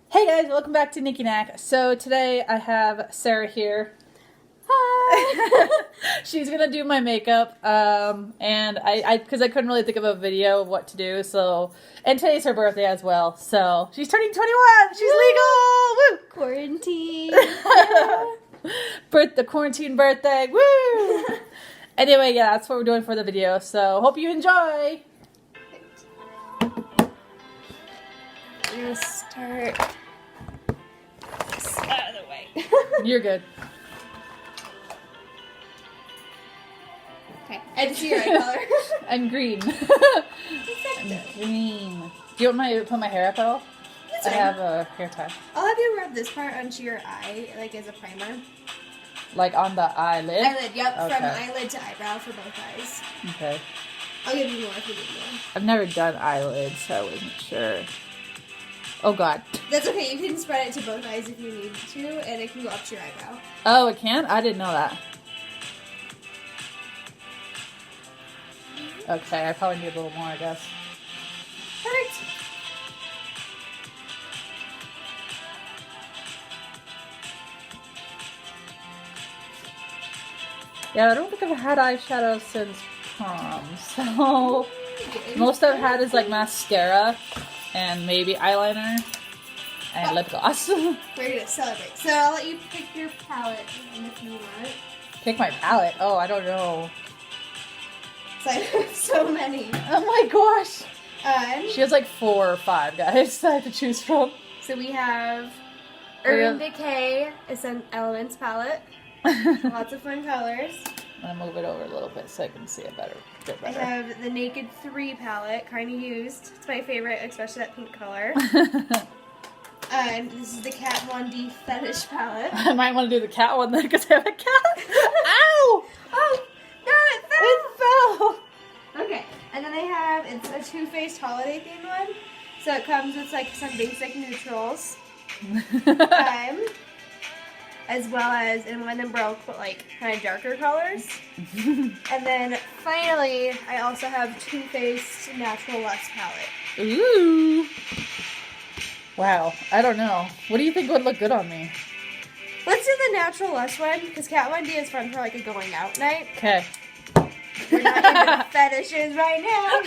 Hey guys, welcome back to Nikki Knack. So today I have Sarah here. Hi! She's gonna do my makeup, and because I couldn't really think of a video of what to do, and today's her birthday as well, so she's turning 21! She's legal! Woo! Quarantine! The quarantine birthday, woo! Anyway, yeah, that's what we're doing for the video, so hope you enjoy! I'm gonna start this out of the way. You're good. Okay, I just see your eye color. I'm green. I'm green. Do you want me to put my hair up at all? That's I fine. have a hair tie. I'll have you rub this part onto your eye, like as a primer. Like on the eyelid? Eyelid, yep, Okay. from eyelid to eyebrow for both eyes. Okay. I'll give you more if you need more. I've never done eyelids, so I wasn't sure. Oh god. That's okay, you can spread it to both eyes if you need to, and it can go up to your eyebrow. Oh, it can? I didn't know that. Okay, I probably need a little more, I guess. Perfect! Yeah, I don't think I've had eyeshadow since prom, so most I've had is like mascara and maybe eyeliner and lip gloss. We're gonna celebrate. So I'll let you pick your palette if you want. Pick my palette. Oh, I don't know. So I have so many. Oh my gosh. She has like 4 or 5 guys I have to choose from. So we have Oh, yeah. Urban Decay Elements palette. Lots of fun colors. I'm gonna move it over a little bit so I can see it bit I better. have the Naked 3 palette, kind of used. It's my favorite, especially that pink color. And this is the Kat Von D Fetish palette. I might want to do the cat one then because I have a cat. Ow! Oh, no, it It fell! fell! Okay, and then I have, it's a Too Faced holiday themed one. So it comes with like some basic neutrals. As well as in one of them broke, but like kind of darker colors. And then finally, I also have Too Faced Natural Luxe palette. Ooh. Wow. I don't know. What do you think would look good on me? Let's do the Natural Luxe one because Kat Von D is fun for like a going out night. Okay. We're not into fetishes right now.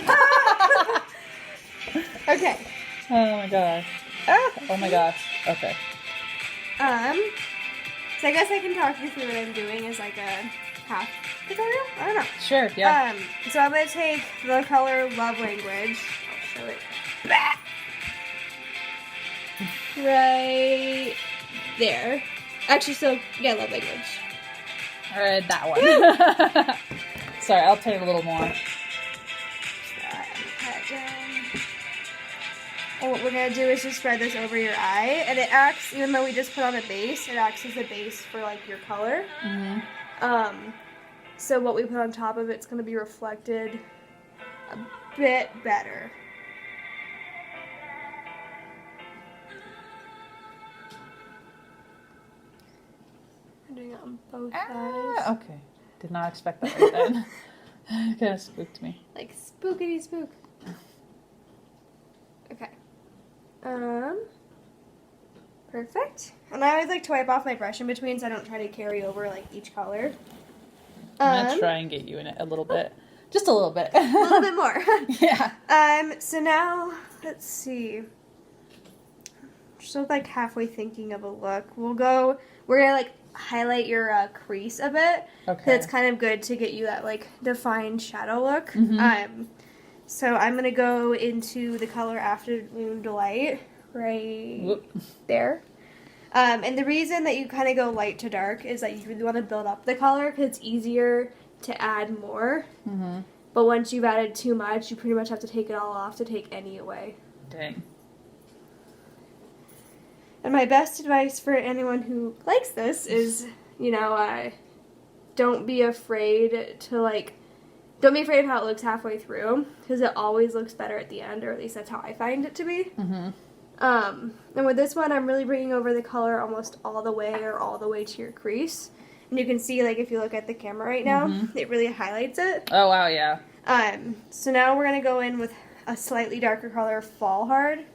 Okay. Oh my gosh. Ah! Oh my gosh. Okay. So I guess I can talk you through what I'm doing as like a half tutorial. I don't know. Sure, yeah. So I'm gonna take the color Love Language. I'll show it. Right there. Actually, so yeah, Love Language. Alright, that one. Sorry, I'll turn it a little more. And what we're gonna do is just spread this over your eye, and it acts, even though we just put on a base, it acts as a base for like your color. Mm-hmm. So what we put on top of it's gonna be reflected a bit better. I'm doing it on both sides. Okay. Did not expect that right then. It kind of spooked me. Like spookity spook. Okay. Perfect. And I always like to wipe off my brush in between so I don't try to carry over like each color. I'm gonna try and get you in it a little bit. Just a little bit. A little bit more. Yeah. So now, let's see. Still like halfway thinking of a look. We're gonna like highlight your crease a bit. Okay. It's kind of good to get you that like defined shadow look. Mhm. So I'm gonna go into the color Afternoon Delight right Whoop. there. And the reason that you kind of go light to dark is that you really want to build up the color because it's easier to add more. Mm-hmm. But once you've added too much, you pretty much have to take it all off to take any away. Dang. And my best advice for anyone who likes this is, don't be afraid to don't be afraid of how it looks halfway through because it always looks better at the end, or at least that's how I find it to be. Mm-hmm. And with this one, I'm really bringing over the color almost all the way to your crease. And you can see, like, if you look at the camera right now, it really highlights it. Oh, wow, yeah. So now we're going to go in with a slightly darker color, Fall Hard.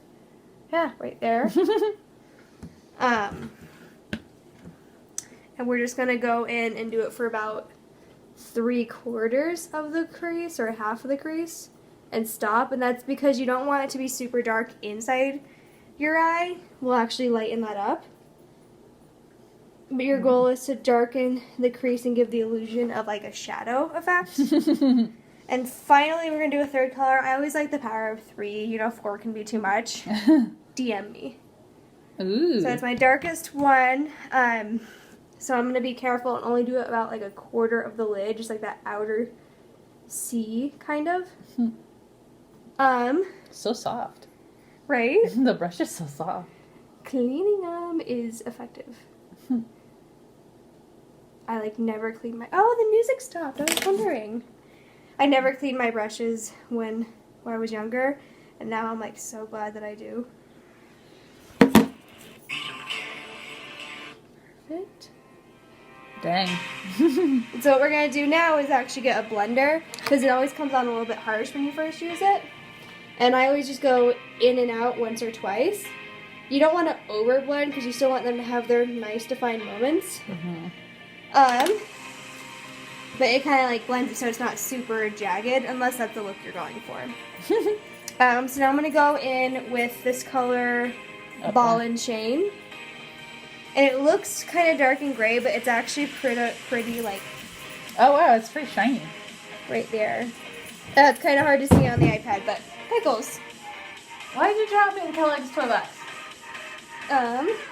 Yeah, right there. And we're just going to go in and do it for about 3/4 of the crease or half of the crease and stop. And that's because you don't want it to be super dark inside your eye. We'll actually lighten that up. But your goal is to darken the crease and give the illusion of like a shadow effect. And finally, we're going to do a third color. I always like the power of 3. You know, 4 can be too much. DM me. Ooh. So that's my darkest one. So I'm going to be careful and only do it about like 1/4 of the lid, just like that outer C kind of. So soft. Right? The brush is so soft. Cleaning them is effective. I like never clean my... Oh, the music stopped. I was wondering. I never cleaned my brushes when I was younger, and now I'm like so glad that I do. Perfect. Dang. So what we're going to do now is actually get a blender, because it always comes on a little bit harsh when you first use it. And I always just go in and out once or twice. You don't want to overblend, because you still want them to have their nice defined moments. But it kind of like blends it so it's not super jagged, unless that's the look you're going for. So now I'm going to go in with this color Ball and Chain. And it looks kind of dark and gray, but it's actually pretty like... Oh wow, it's pretty shiny. Right there. It's kind of hard to see on the iPad, but pickles. Why did you drop me in Kellogg's toy box?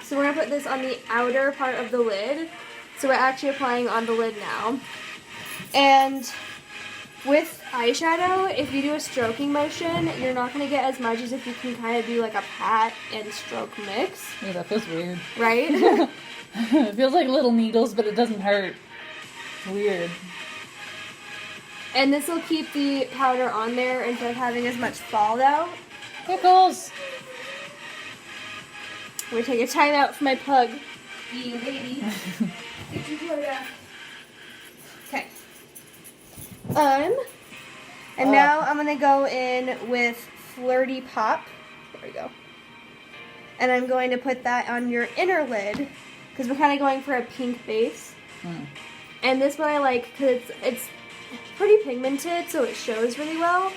So we're going to put this on the outer part of the lid. So we're actually applying on the lid now. And with eyeshadow, if you do a stroking motion, you're not going to get as much as if you can kind of do like a pat and stroke mix. Yeah, that feels weird. Right? It feels like little needles, but it doesn't hurt. It's weird. And this will keep the powder on there instead of having as much fallout. Pickles! We're going to take a time out for my pug. Being a baby. Okay. And now I'm going to go in with Flirty Pop. There we go. And I'm going to put that on your inner lid, because we're kind of going for a pink base. And this one I like because it's pretty pigmented, so it shows really well.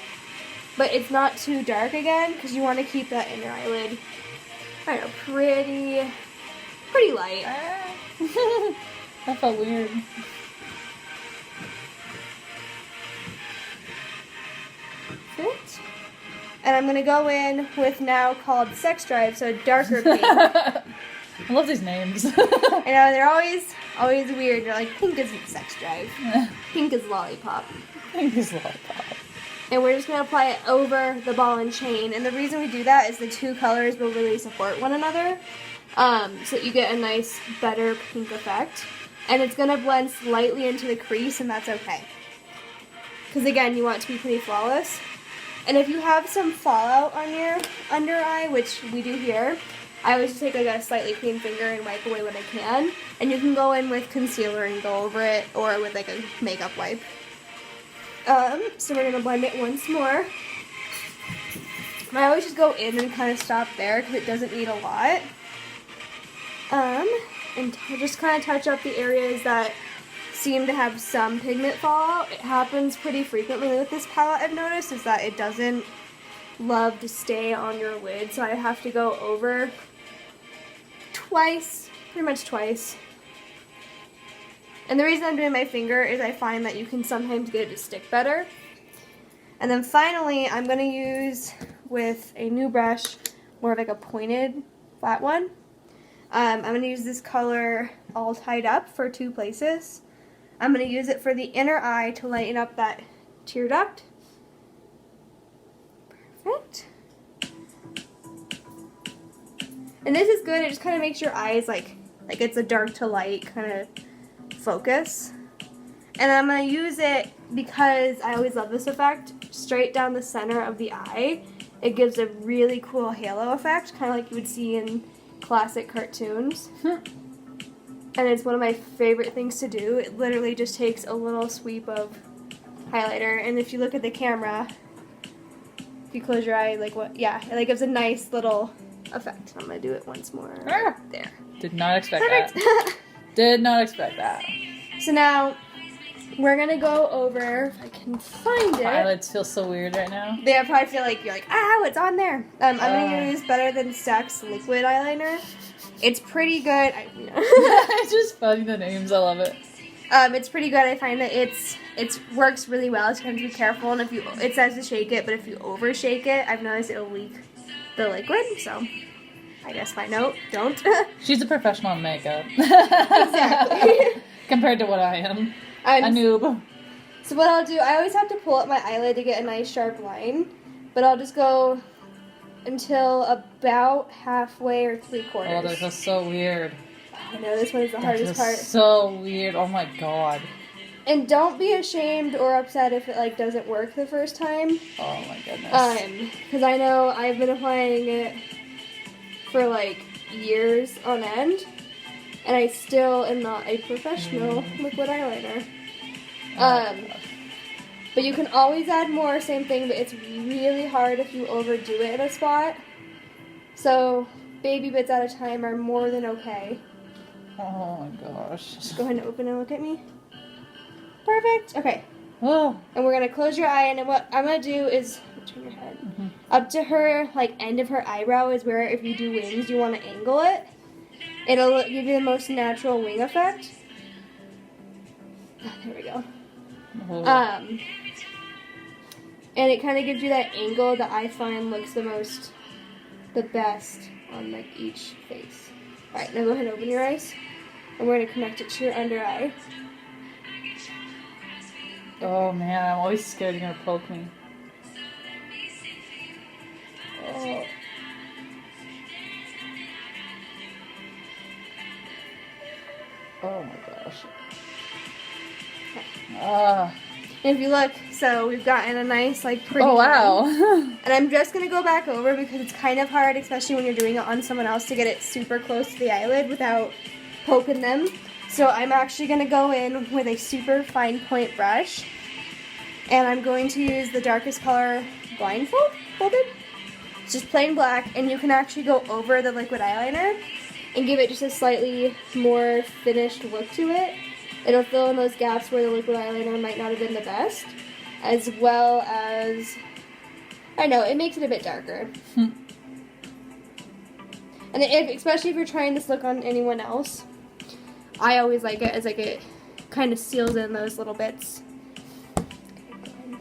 But it's not too dark again, because you want to keep that inner eyelid, I don't know, pretty light. That felt weird. Perfect. And I'm going to go in with now called Sex Drive, so darker pink. I love these names. I know, they're always weird. They're like, pink isn't Sex Drive. Pink is Lollipop. Pink is Lollipop. And we're just going to apply it over the Ball and Chain. And the reason we do that is the two colors will really support one another. So that you get a nice, better pink effect. And it's going to blend slightly into the crease, and that's okay. Because again, you want it to be pretty flawless. And if you have some fallout on your under eye, which we do here, I always just take like a slightly clean finger and wipe away what I can. And you can go in with concealer and go over it, or with like a makeup wipe. So we're going to blend it once more. I always just go in and kind of stop there because it doesn't need a lot. And just kind of touch up the areas that seem to have some pigment fallout. It happens pretty frequently with this palette, I've noticed, is that it doesn't love to stay on your lid, so I have to go over twice, pretty much twice. And the reason I'm doing my finger is I find that you can sometimes get it to stick better. And then finally, I'm going to use, with a new brush, more of like a pointed, flat one. I'm going to use this color All Tied Up for 2 places. I'm going to use it for the inner eye to lighten up that tear duct. Perfect. And this is good. It just kind of makes your eyes like it's a dark to light kind of focus. And I'm going to use it because I always love this effect. Straight down the center of the eye. It gives a really cool halo effect, kind of like you would see in classic cartoons. And it's one of my favorite things to do. It literally just takes a little sweep of highlighter, and if you look at the camera, if you close your eye, like what? Yeah, it like gives a nice little effect. I'm gonna do it once more. Ah. There. Did not expect Perfect. that. Did not expect that. So now we're gonna go over, if I can find it. My eyelids feel so weird right now. They probably feel like you're like, what's on there? I'm gonna use Better Than Sex liquid eyeliner. It's pretty good. It's just funny, the names. I love it. It's pretty good. I find that it works really well. Just have to be careful, and if it says to shake it, but if you overshake it, I've noticed it'll leak the liquid. So I guess my note, don't. She's a professional in makeup. Exactly. Compared to what I am. I'm A noob. So what I'll do, I always have to pull up my eyelid to get a nice sharp line, but I'll just go until about halfway or 3/4. Oh, that feels so weird. I know, this one is the hardest part. So weird. Oh my god. And don't be ashamed or upset if it doesn't work the first time. Oh my goodness. Because I know I've been applying it for years on end, and I still am not a professional liquid eyeliner. But you can always add more, same thing, but it's really hard if you overdo it in a spot. So baby bits at a time are more than okay. Oh my gosh. Go ahead and open and look at me. Perfect. Okay. Oh. And we're gonna close your eye, and then what I'm gonna do is turn your head up to her end of her eyebrow is where if you do wings, you want to angle it. It'll give you the most natural wing effect. There we go. Oh. And it kind of gives you that angle that I find looks the best on each face. All right, now go ahead and open your eyes, and we're gonna connect it to your under eye. Oh man, I'm always scared you're gonna poke me. Oh. Oh my gosh. Ah. And if you look, so we've gotten a nice, pretty Oh wow. line. And I'm just going to go back over because it's kind of hard, especially when you're doing it on someone else, to get it super close to the eyelid without poking them. So I'm actually going to go in with a super fine point brush. And I'm going to use the darkest color blindfolded. It's just plain black, and you can actually go over the liquid eyeliner and give it just a slightly more finished look to it. It'll fill in those gaps where the liquid eyeliner might not have been the best, as well as, I know, it makes it a bit darker. And especially if you're trying this look on anyone else, I always like it as it kind of seals in those little bits.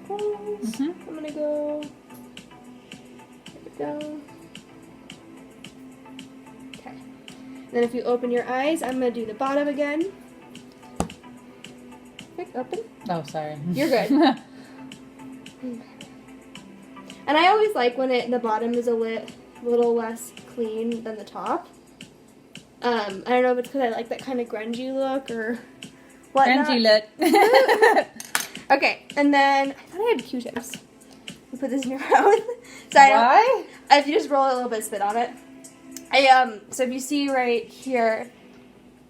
I'm gonna go. There we go. Okay. Then if you open your eyes, I'm gonna do the bottom again. Quick, open. Oh, sorry. You're good. And I always like when the bottom is a little less clean than the top. I don't know if it's because I like that kind of grungy look or whatnot. Grungy look. Okay, and then I thought I had Q-tips. You put this in your mouth. So why? If you just roll a little bit of spit on it. So if you see right here,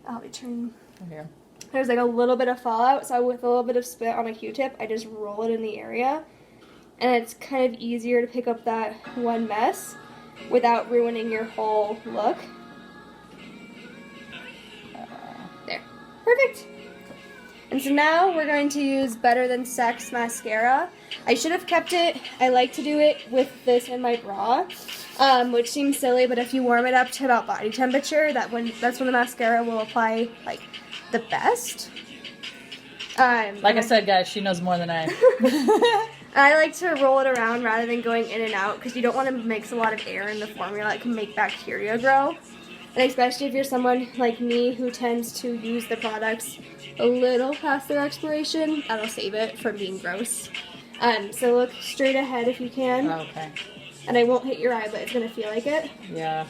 I'll be turning. Here. There's a little bit of fallout, so with a little bit of spit on a Q-tip, I just roll it in the area. And it's kind of easier to pick up that one mess without ruining your whole look. There. Perfect. And so now we're going to use Better Than Sex mascara. I should have kept it. I like to do it with this in my bra, which seems silly, but if you warm it up to about body temperature, that's when the mascara will apply the best. Like I said, guys, she knows more than I. I like to roll it around rather than going in and out because you don't want to mix a lot of air in the formula. It can make bacteria grow. And especially if you're someone like me who tends to use the products a little past their expiration, that'll save it from being gross. So look straight ahead if you can. Oh, okay. And I won't hit your eye, but it's going to feel like it. Yeah.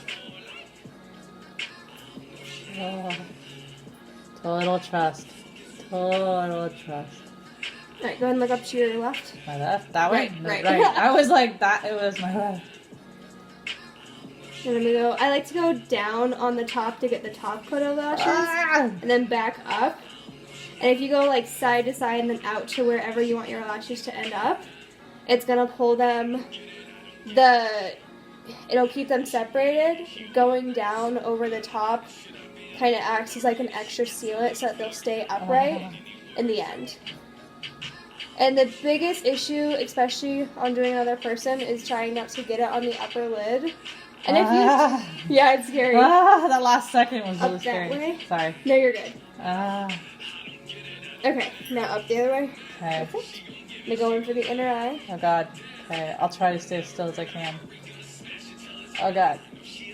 Oh. Total trust. Total trust. Alright, go ahead and look up to your left. My left? That way? Right. I was like, that, it was my left. And then I like to go down on the top to get the top coat of lashes. And then back up. And if you go side to side and then out to wherever you want your lashes to end up, it's going to pull them, the it'll keep them separated. Going down over the top kind of acts as like an extra sealant so that they'll stay upright in the end. And the biggest issue, especially on doing another person, is trying not to get it on the upper lid. And if you... Yeah, it's scary. That last second was really Up that scary. way? Sorry. No, you're good. Okay. Okay, now up the other way. Okay. Perfect. I'm gonna go in for the inner eye. Oh god. Okay, I'll try to stay as still as I can. Oh god.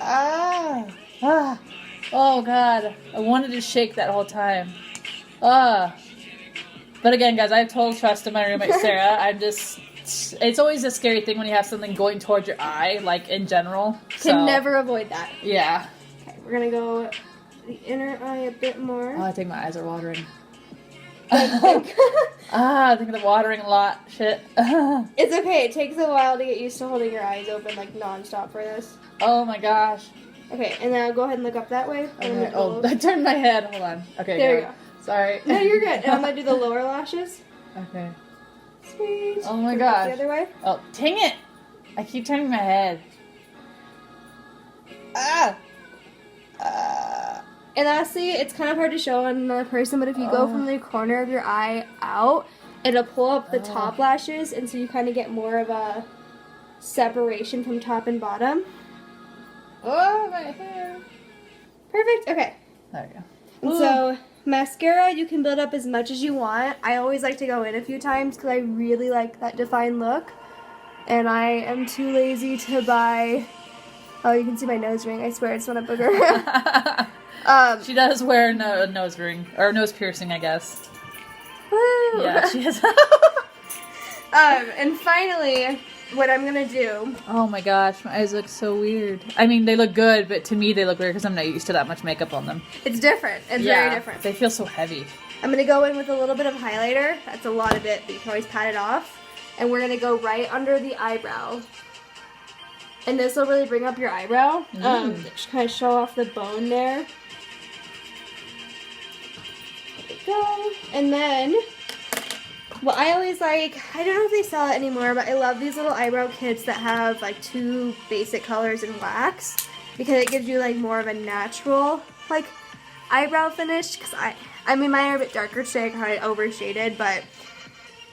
Ah. Oh god. I wanted to shake that whole time. But again, guys, I have total trust in my roommate Sarah. I'm just... It's always a scary thing when you have something going towards your eye, like in general. Can never avoid that. Yeah. Okay, we're gonna go the inner eye a bit more. Oh, I think my eyes are watering. I think they're watering a lot. Shit. It's okay. It takes a while to get used to holding your eyes open like non-stop for this. Oh my gosh. Okay, and now go ahead and look up that way. Okay. Oh, I turned my head. Hold on. Okay. There you go. Sorry. No, you're good. And I'm gonna do the lower lashes. Okay. Sweet. Oh my Turn gosh. The other way. Oh, dang it! I keep turning my head. And honestly, it's kind of hard to show on another person, but if you go from the corner of your eye out, it'll pull up the top lashes, and so you kind of get more of a separation from top and bottom. Oh, my hair. Perfect. Okay. There we go. And so, mascara, you can build up as much as you want. I always like to go in a few times because I really like that defined look. And I am too lazy to buy... Oh, you can see my nose ring. I swear it's not a booger. She does wear a nose ring. Or nose piercing, I guess. Woo! Yeah, she has... And finally, what I'm going to do... Oh my gosh, my eyes look so weird. I mean, they look good, but to me they look weird because I'm not used to that much makeup on them. It's different. It's very different. They feel so heavy. I'm going to go in with a little bit of highlighter. That's a lot of it, but you can always pat it off. And we're going to go right under the eyebrow. And this will really bring up your eyebrow. Just kind of show off the bone there. There we go. And then, what I always like, I don't know if they sell it anymore, but I love these little eyebrow kits that have like 2 basic colors in wax. Because it gives you like more of a natural like eyebrow finish. Because I mean mine are a bit darker today, kind of overshaded, but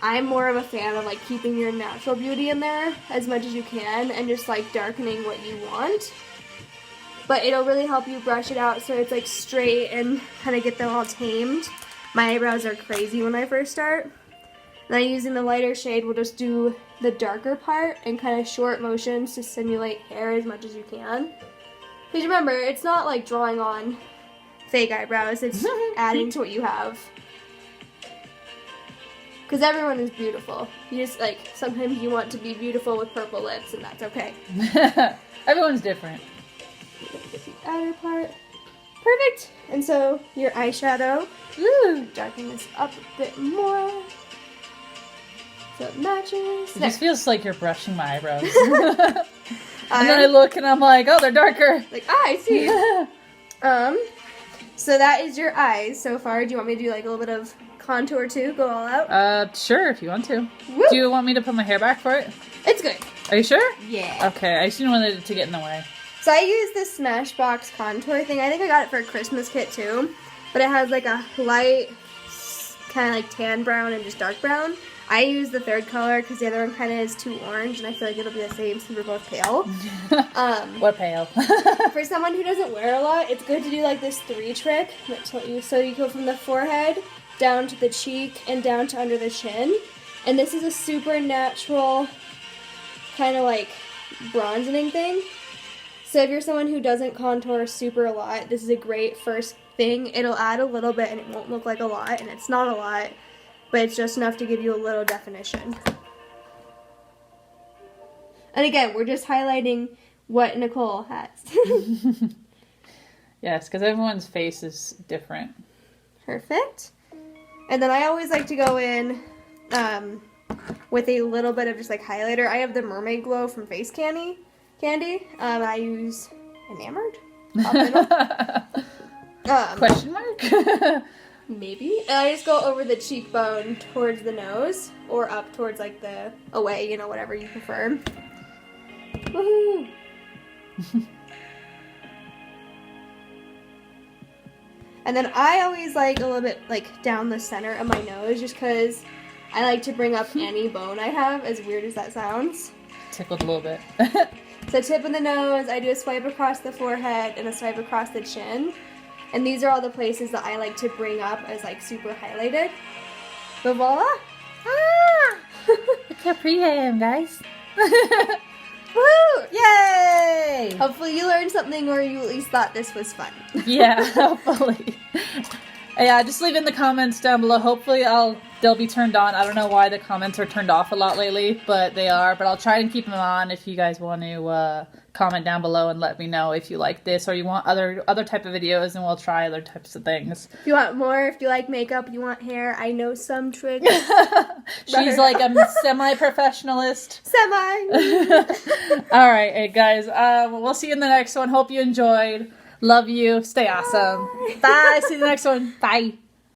I'm more of a fan of like keeping your natural beauty in there as much as you can and just like darkening what you want. But it'll really help you brush it out so it's like straight and kind of get them all tamed. My eyebrows are crazy when I first start. And then using the lighter shade, we'll just do the darker part and kind of short motions to simulate hair as much as you can. Because remember, it's not like drawing on fake eyebrows, it's adding to what you have. Because everyone is beautiful. You just, like, sometimes you want to be beautiful with purple lips, and that's okay. Everyone's different. Get the outer part. Perfect! And so, your eyeshadow. Woo! Darken this up a bit more. So it matches. It just feels like you're brushing my eyebrows. And and then I look and I'm like, oh, they're darker. Like, I see. So that is your eyes so far. Do you want me to do, like, a little bit of contour too? Go all out? Sure, if you want to. Woo! Do you want me to put my hair back for it? It's good. Are you sure? Yeah. Okay, I just didn't want it to get in the way. So I use this Smashbox contour thing. I think I got it for a Christmas kit too. But it has like a light, kind of like tan brown and just dark brown. I use the third color because the other one kind of is too orange, and I feel like it'll be the same since we're both pale. We're pale. For someone who doesn't wear a lot, it's good to do like this 3 trick. So you go from the forehead down to the cheek and down to under the chin. And this is a super natural kind of like bronzening thing. So if you're someone who doesn't contour super a lot, this is a great first thing. It'll add a little bit and it won't look like a lot, and it's not a lot, but it's just enough to give you a little definition. And again, we're just highlighting what Nicole has. Yes, because everyone's face is different. Perfect. And then I always like to go in with a little bit of just like highlighter. I have the Mermaid Glow from Face Candy. I use Enamored. Question mark? Maybe. And I just go over the cheekbone towards the nose or up towards like the away, whatever you prefer. Woohoo! And then I always like a little bit like down the center of my nose just because I like to bring up any bone I have, as weird as that sounds. Tickled a little bit. So tip of the nose, I do a swipe across the forehead and a swipe across the chin. And these are all the places that I like to bring up as like super highlighted. But voila! Ah! Look how pretty I am, guys. Woo! Yay! Hopefully you learned something or you at least thought this was fun. Yeah, hopefully. Yeah, just leave in the comments down below. Hopefully they'll be turned on. I don't know why the comments are turned off a lot lately, but they are. But I'll try and keep them on if you guys want to comment down below and let me know if you like this or you want other type of videos, and we'll try other types of things. If you want more, if you like makeup, you want hair, I know some tricks. She's like a semi-professionalist. Semi! Alright, hey guys, we'll see you in the next one. Hope you enjoyed. Love you. Stay awesome. Bye. See you in the next one. Bye.